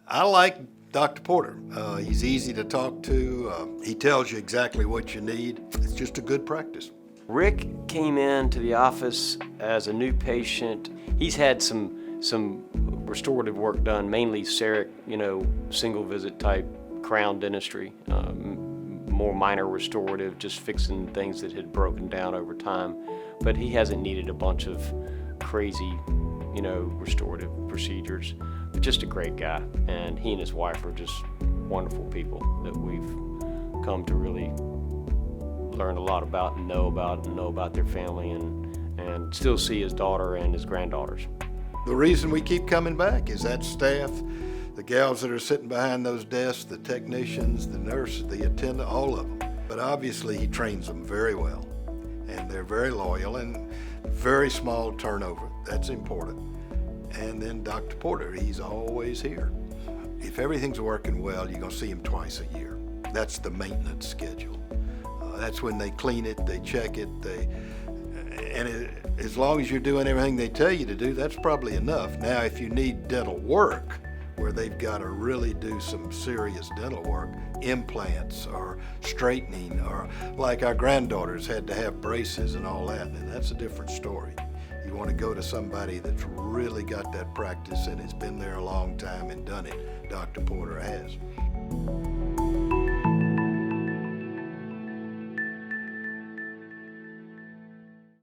I like Dr. Porter. He's easy to talk to. He tells you exactly what you need. It's just a good practice. Rick came into the office as a new patient. He's had some restorative work done, mainly CEREC, single visit type crown dentistry, more minor restorative, just fixing things that had broken down over time. But he hasn't needed a bunch of crazy, restorative procedures. But just a great guy, and he and his wife are just wonderful people that we've come to really learn a lot about and know about their family, and still see his daughter and his granddaughters. The reason we keep coming back is that staff, the gals that are sitting behind those desks, the technicians, the nurses, the attendant, all of them. But obviously he trains them very well, and they're very loyal and very small turnover. That's important. And then Dr. Porter, he's always here. If everything's working well, you're gonna see him twice a year. That's the schedule. That's when they clean it, they check it, as long as you're doing everything they tell you to do, that's probably enough. Now, if you need dental work, where they've got to really do some serious dental work, implants or straightening, or like our granddaughters had to have braces and all that, and that's a different story. You want to go to somebody that's really got that practice and has been there a long time and done it. Dr. Porter has.